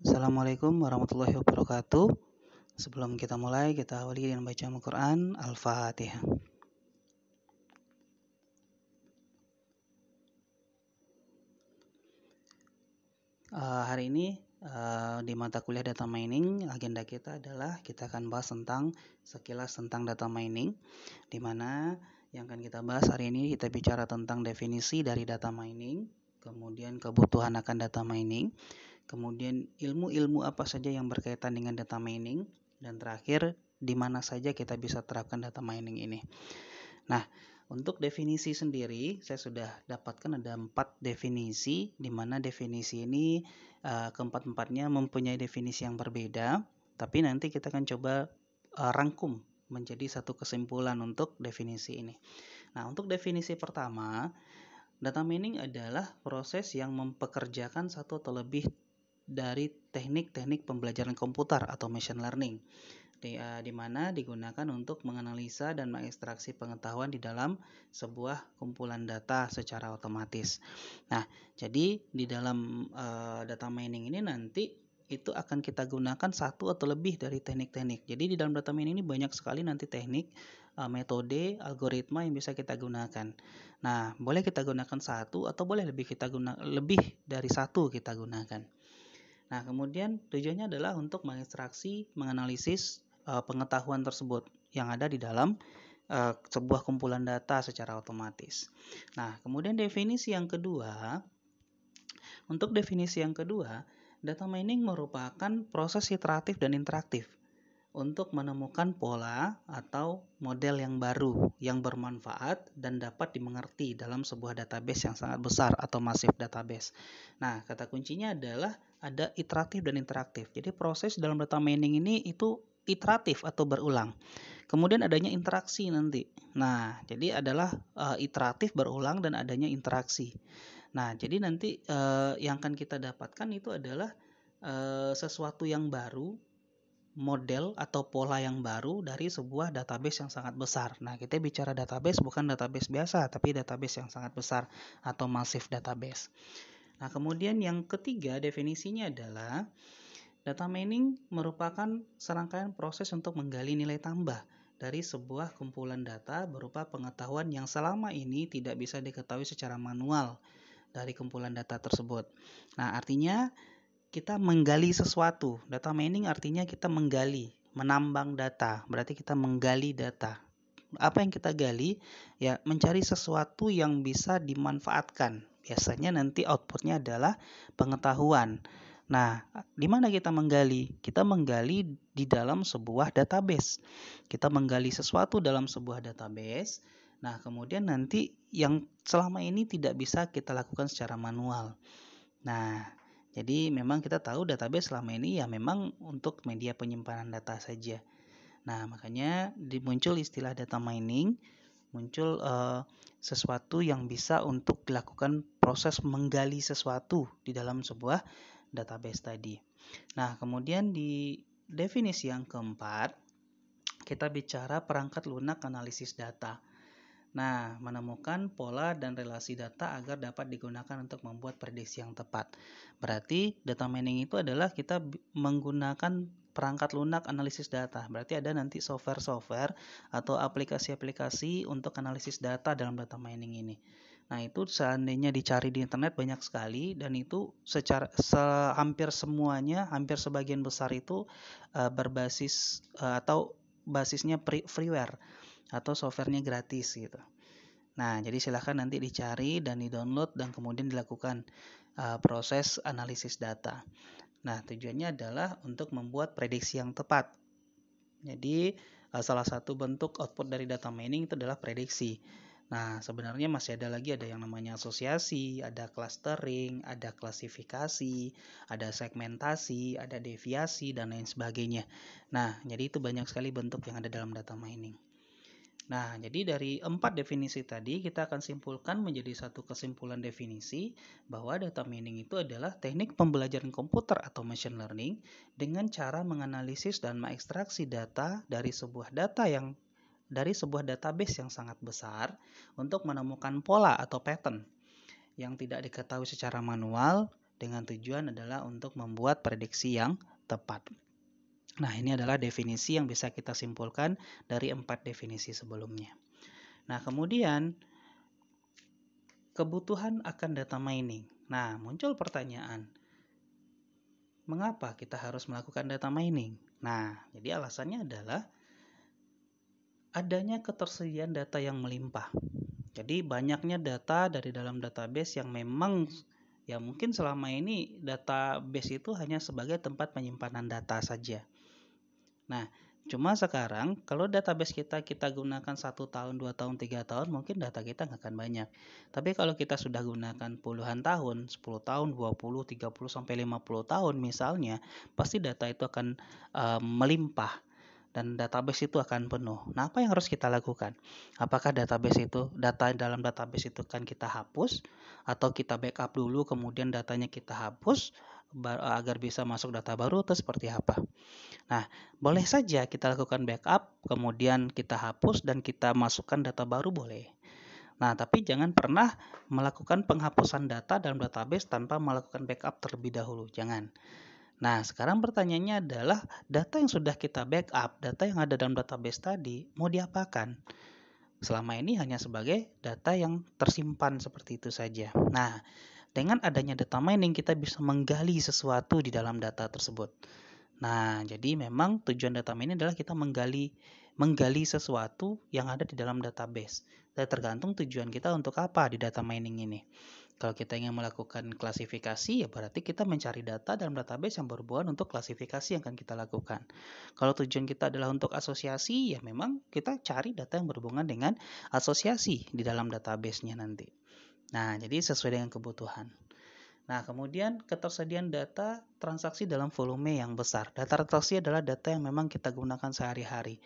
Assalamualaikum warahmatullahi wabarakatuh. Sebelum kita mulai, kita awali dengan baca Al-Quran, Al-Fatihah. Hari ini di mata kuliah data mining, agenda kita adalah kita akan bahas sekilas tentang data mining, di mana yang akan kita bahas hari ini kita bicara tentang definisi dari data mining, kemudian kebutuhan akan data mining, kemudian ilmu-ilmu apa saja yang berkaitan dengan data mining, dan terakhir di mana saja kita bisa terapkan data mining ini. Nah, untuk definisi sendiri saya sudah dapatkan ada 4 definisi, di mana definisi ini keempat-empatnya mempunyai definisi yang berbeda, tapi nanti kita akan coba rangkum menjadi satu kesimpulan untuk definisi ini. Nah, untuk definisi pertama, data mining adalah proses yang mempekerjakan satu atau lebih dari teknik-teknik pembelajaran komputer atau machine learning, di mana digunakan untuk menganalisa dan mengekstraksi pengetahuan di dalam sebuah kumpulan data secara otomatis. Nah, jadi di dalam data mining ini nanti itu akan kita gunakan satu atau lebih dari teknik-teknik. Jadi di dalam data mining ini banyak sekali nanti teknik, metode, algoritma yang bisa kita gunakan. Nah, boleh kita gunakan satu atau boleh lebih dari satu kita gunakan. Nah, kemudian tujuannya adalah untuk mengekstraksi, menganalisis pengetahuan tersebut yang ada di dalam sebuah kumpulan data secara otomatis. Nah, kemudian untuk definisi yang kedua, data mining merupakan proses iteratif dan interaktif untuk menemukan pola atau model yang baru yang bermanfaat dan dapat dimengerti dalam sebuah database yang sangat besar atau masif database. Nah, kata kuncinya adalah ada iteratif dan interaktif. Jadi proses dalam data mining ini itu iteratif atau berulang. Kemudian adanya interaksi nanti. Nah, jadi adalah iteratif berulang dan adanya interaksi. Nah, jadi nanti yang akan kita dapatkan itu adalah sesuatu yang baru, model atau pola yang baru dari sebuah database yang sangat besar. Nah, kita bicara database bukan database biasa, tapi database yang sangat besar atau massive database. Nah, kemudian yang ketiga definisinya adalah data mining merupakan serangkaian proses untuk menggali nilai tambah dari sebuah kumpulan data berupa pengetahuan yang selama ini tidak bisa diketahui secara manual dari kumpulan data tersebut. Nah, artinya kita menggali sesuatu. Data mining artinya kita menggali, menambang data. Berarti kita menggali data. Apa yang kita gali? Ya, mencari sesuatu yang bisa dimanfaatkan. Biasanya nanti outputnya adalah pengetahuan. Nah, di mana kita menggali? Kita menggali di dalam sebuah database. Kita menggali sesuatu dalam sebuah database. Nah, kemudian nanti yang selama ini tidak bisa kita lakukan secara manual. Nah, jadi memang kita tahu database selama ini ya memang untuk media penyimpanan data saja. Nah, makanya muncul istilah data mining, muncul sesuatu yang bisa untuk dilakukan proses menggali sesuatu di dalam sebuah database tadi. Nah, kemudian di definisi yang keempat, kita bicara perangkat lunak analisis data. Nah, menemukan pola dan relasi data agar dapat digunakan untuk membuat prediksi yang tepat. Berarti data mining itu adalah kita menggunakan perangkat lunak analisis data. Berarti ada nanti software-software atau aplikasi-aplikasi untuk analisis data dalam data mining ini. Nah, itu seandainya dicari di internet banyak sekali dan itu hampir semuanya, hampir sebagian besar itu berbasis atau basisnya freeware atau softwarenya gratis gitu. Nah, jadi silahkan nanti dicari dan di-download dan kemudian dilakukan proses analisis data. Nah, tujuannya adalah untuk membuat prediksi yang tepat. Jadi, salah satu bentuk output dari data mining itu adalah prediksi. Nah, sebenarnya masih ada lagi, ada yang namanya asosiasi, ada clustering, ada klasifikasi, ada segmentasi, ada deviasi, dan lain sebagainya. Nah, jadi itu banyak sekali bentuk yang ada dalam data mining. Nah, jadi dari 4 definisi tadi kita akan simpulkan menjadi satu kesimpulan definisi bahwa data mining itu adalah teknik pembelajaran komputer atau machine learning dengan cara menganalisis dan mengekstraksi data dari sebuah database yang sangat besar untuk menemukan pola atau pattern yang tidak diketahui secara manual dengan tujuan adalah untuk membuat prediksi yang tepat. Nah, ini adalah definisi yang bisa kita simpulkan dari 4 definisi sebelumnya. Nah, kemudian kebutuhan akan data mining. Nah, muncul pertanyaan, mengapa kita harus melakukan data mining? Nah, jadi alasannya adalah adanya ketersediaan data yang melimpah. Jadi banyaknya data dari dalam database yang memang ya mungkin selama ini database itu hanya sebagai tempat penyimpanan data saja. Nah, cuma sekarang kalau database kita gunakan 1 tahun, 2 tahun, 3 tahun, mungkin data kita nggak akan banyak. Tapi kalau kita sudah gunakan puluhan tahun, 10 tahun, 20, 30, sampai 50 tahun misalnya, pasti data itu akan melimpah dan database itu akan penuh. Nah, apa yang harus kita lakukan? Apakah data dalam database itu kan kita hapus atau kita backup dulu kemudian datanya kita hapus agar bisa masuk data baru atau seperti apa? Nah, boleh saja kita lakukan backup, kemudian kita hapus dan kita masukkan data baru boleh. Nah, tapi jangan pernah melakukan penghapusan data dalam database tanpa melakukan backup terlebih dahulu, jangan. Nah, sekarang pertanyaannya adalah data yang sudah kita backup, data yang ada dalam database tadi, mau diapakan? Selama ini hanya sebagai data yang tersimpan seperti itu saja. Nah, dengan adanya data mining, kita bisa menggali sesuatu di dalam data tersebut. Nah, jadi memang tujuan data mining adalah kita menggali sesuatu yang ada di dalam database. Dan tergantung tujuan kita untuk apa di data mining ini. Kalau kita ingin melakukan klasifikasi, ya berarti kita mencari data dalam database yang berhubungan untuk klasifikasi yang akan kita lakukan. Kalau tujuan kita adalah untuk asosiasi, ya memang kita cari data yang berhubungan dengan asosiasi di dalam database-nya nanti. Nah, jadi sesuai dengan kebutuhan. Nah, kemudian ketersediaan data transaksi dalam volume yang besar. Data transaksi adalah data yang memang kita gunakan sehari-hari.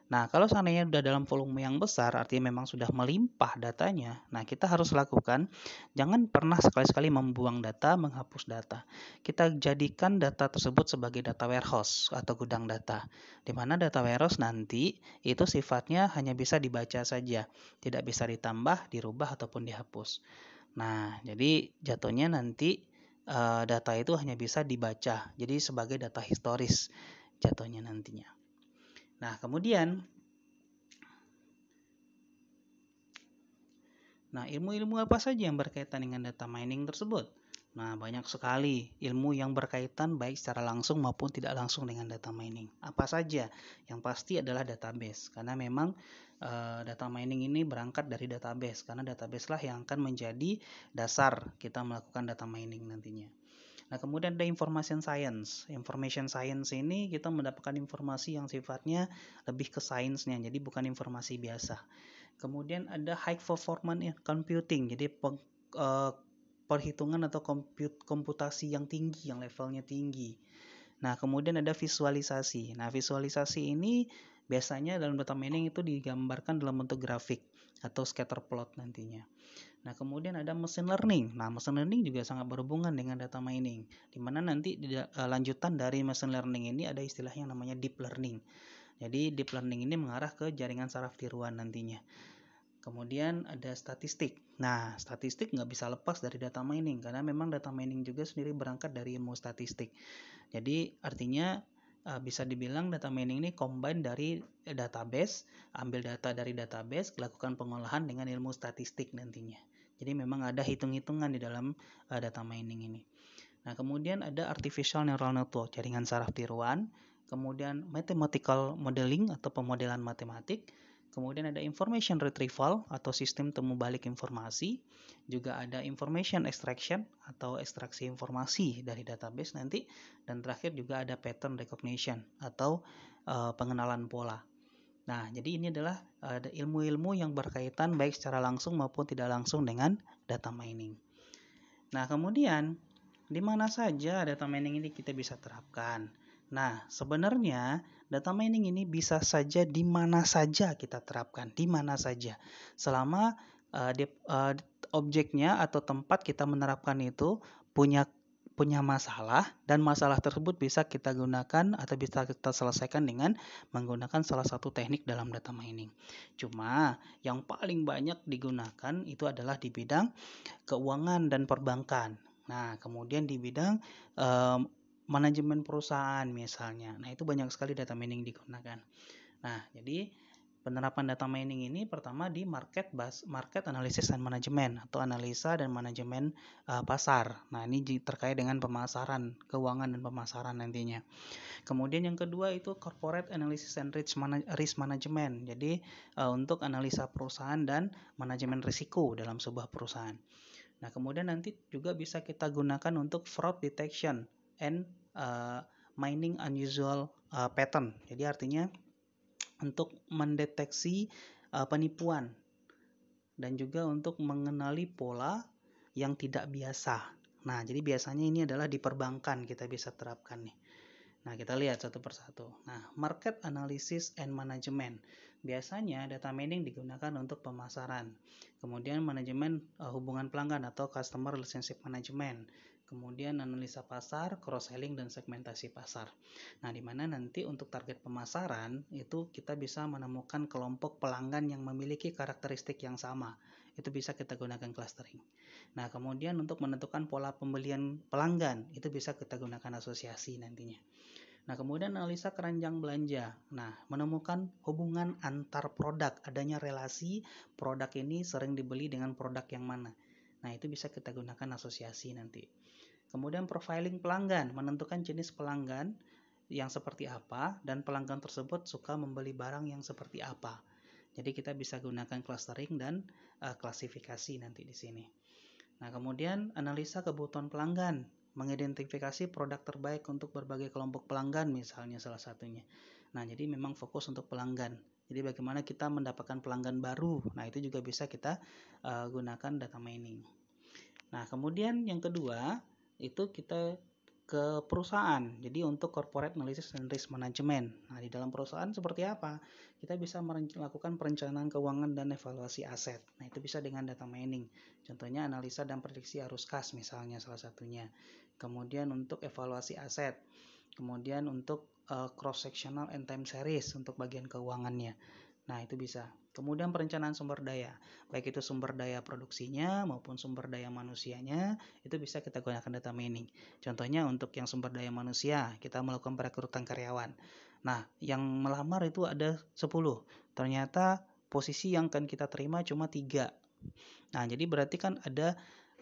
Nah, kalau seandainya sudah dalam volume yang besar, artinya memang sudah melimpah datanya, nah kita harus lakukan, jangan pernah sekali-sekali membuang data, menghapus data. Kita jadikan data tersebut sebagai data warehouse atau gudang data, di mana data warehouse nanti itu sifatnya hanya bisa dibaca saja, tidak bisa ditambah, dirubah, ataupun dihapus. Nah, jadi jatuhnya nanti data itu hanya bisa dibaca, jadi sebagai data historis jatuhnya nantinya. Nah, kemudian ilmu-ilmu apa saja yang berkaitan dengan data mining tersebut? Nah, banyak sekali ilmu yang berkaitan baik secara langsung maupun tidak langsung dengan data mining. Apa saja? Yang pasti adalah database, karena memang data mining ini berangkat dari database, karena database lah yang akan menjadi dasar kita melakukan data mining nantinya. Nah, kemudian ada information science. Information science ini kita mendapatkan informasi yang sifatnya lebih ke sainsnya, jadi bukan informasi biasa. Kemudian ada high performance computing, jadi perhitungan atau komputasi yang tinggi, yang levelnya tinggi. Nah, kemudian ada visualisasi. Nah, visualisasi ini biasanya dalam data mining itu digambarkan dalam bentuk grafik atau scatter plot nantinya. Nah, kemudian ada machine learning. Nah, machine learning juga sangat berhubungan dengan data mining, di mana nanti lanjutan dari machine learning ini ada istilah yang namanya deep learning. Jadi, deep learning ini mengarah ke jaringan saraf tiruan nantinya. Kemudian ada statistik. Nah, statistik nggak bisa lepas dari data mining, karena memang data mining juga sendiri berangkat dari ilmu statistik. Jadi, artinya bisa dibilang data mining ini combine dari database, ambil data dari database, lakukan pengolahan dengan ilmu statistik nantinya. Jadi memang ada hitung-hitungan di dalam data mining ini. Nah, kemudian ada artificial neural network, jaringan saraf tiruan, kemudian mathematical modeling atau pemodelan matematik, kemudian ada information retrieval atau sistem temu balik informasi, juga ada information extraction atau ekstraksi informasi dari database nanti, dan terakhir juga ada pattern recognition atau pengenalan pola. Nah, jadi ini adalah ilmu-ilmu yang berkaitan baik secara langsung maupun tidak langsung dengan data mining. Nah, kemudian di mana saja data mining ini kita bisa terapkan? Nah, sebenarnya data mining ini bisa saja di mana saja kita terapkan, di mana saja. Selama objeknya atau tempat kita menerapkan itu punya masalah, dan masalah tersebut bisa kita gunakan atau bisa kita selesaikan dengan menggunakan salah satu teknik dalam data mining. Cuma yang paling banyak digunakan itu adalah di bidang keuangan dan perbankan. Nah, kemudian di bidang manajemen perusahaan misalnya. Nah, itu banyak sekali data mining digunakan. Nah, jadi penerapan data mining ini pertama di market analysis and management atau analisa dan manajemen pasar. Nah, ini terkait dengan pemasaran, keuangan dan pemasaran nantinya. Kemudian yang kedua itu corporate analysis and risk management. Jadi untuk analisa perusahaan dan manajemen risiko dalam sebuah perusahaan. Nah, kemudian nanti juga bisa kita gunakan untuk fraud detection and mining unusual pattern. Jadi artinya untuk mendeteksi penipuan dan juga untuk mengenali pola yang tidak biasa. Nah, jadi biasanya ini adalah di perbankan kita bisa terapkan nih. Nah, kita lihat satu persatu. Nah, market analysis and management. Biasanya data mining digunakan untuk pemasaran. Kemudian manajemen hubungan pelanggan atau customer relationship management. Kemudian analisa pasar, cross-selling, dan segmentasi pasar. Nah, di mana nanti untuk target pemasaran itu kita bisa menemukan kelompok pelanggan yang memiliki karakteristik yang sama. Itu bisa kita gunakan clustering. Nah, kemudian untuk menentukan pola pembelian pelanggan, itu bisa kita gunakan asosiasi nantinya. Nah, kemudian analisa keranjang belanja. Nah, menemukan hubungan antar produk, adanya relasi produk ini sering dibeli dengan produk yang mana. Nah, itu bisa kita gunakan asosiasi nanti. Kemudian profiling pelanggan, menentukan jenis pelanggan yang seperti apa dan pelanggan tersebut suka membeli barang yang seperti apa. Jadi kita bisa gunakan clustering dan klasifikasi nanti di sini. Nah, kemudian analisa kebutuhan pelanggan, mengidentifikasi produk terbaik untuk berbagai kelompok pelanggan misalnya salah satunya. Nah, jadi memang fokus untuk pelanggan. Jadi bagaimana kita mendapatkan pelanggan baru. Nah, itu juga bisa kita gunakan data mining. Nah, kemudian yang kedua itu kita ke perusahaan. Jadi untuk corporate analysis and risk management. Nah, di dalam perusahaan seperti apa? Kita bisa melakukan perencanaan keuangan dan evaluasi aset. Nah, itu bisa dengan data mining. Contohnya analisa dan prediksi arus kas misalnya salah satunya. Kemudian untuk evaluasi aset. Kemudian untuk cross sectional and time series untuk bagian keuangannya. Nah, itu bisa. Kemudian perencanaan sumber daya, baik itu sumber daya produksinya maupun sumber daya manusianya, itu bisa kita gunakan data mining. Contohnya untuk yang sumber daya manusia, kita melakukan perekrutan karyawan. Nah, yang melamar itu ada 10. Ternyata posisi yang akan kita terima cuma 3. Nah, jadi berarti kan ada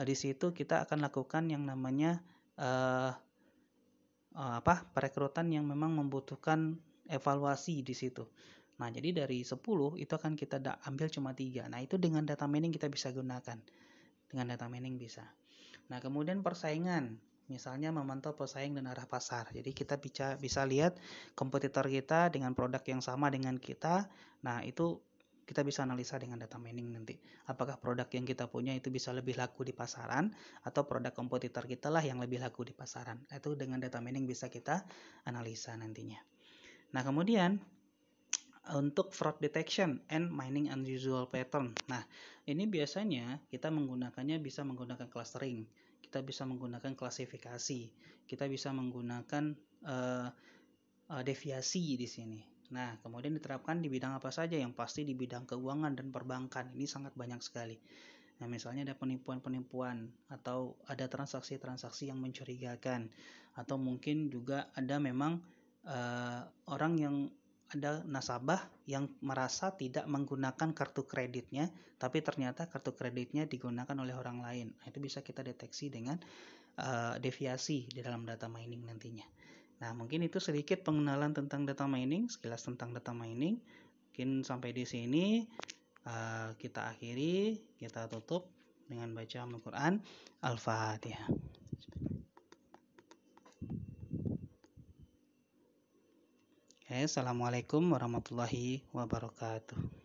di situ kita akan lakukan yang namanya perekrutan yang memang membutuhkan evaluasi di situ. Nah, jadi dari 10 itu akan kita ambil cuma 3. Nah, itu dengan data mining kita bisa gunakan. Dengan data mining bisa. Nah, kemudian persaingan. Misalnya memantau pesaing dan arah pasar. Jadi kita bisa lihat kompetitor kita dengan produk yang sama dengan kita. Nah, itu kita bisa analisa dengan data mining nanti. Apakah produk yang kita punya itu bisa lebih laku di pasaran atau produk kompetitor kita lah yang lebih laku di pasaran. Itu dengan data mining bisa kita analisa nantinya. Nah, kemudian untuk fraud detection and mining unusual pattern. Nah, ini biasanya kita menggunakannya bisa menggunakan clustering, kita bisa menggunakan klasifikasi, kita bisa menggunakan deviasi di sini. Nah, kemudian diterapkan di bidang apa saja? Yang pasti di bidang keuangan dan perbankan. Ini sangat banyak sekali. Nah, misalnya ada penipuan-penipuan atau ada transaksi-transaksi yang mencurigakan atau mungkin juga ada memang orang yang ada nasabah yang merasa tidak menggunakan kartu kreditnya, tapi ternyata kartu kreditnya digunakan oleh orang lain. Nah, itu bisa kita deteksi dengan deviasi di dalam data mining nantinya. Nah, mungkin itu sedikit pengenalan tentang data mining, sekilas tentang data mining. Mungkin sampai di sini kita akhiri, kita tutup dengan baca Al-Quran. Al-Fatihah. Assalamualaikum warahmatullahi wabarakatuh.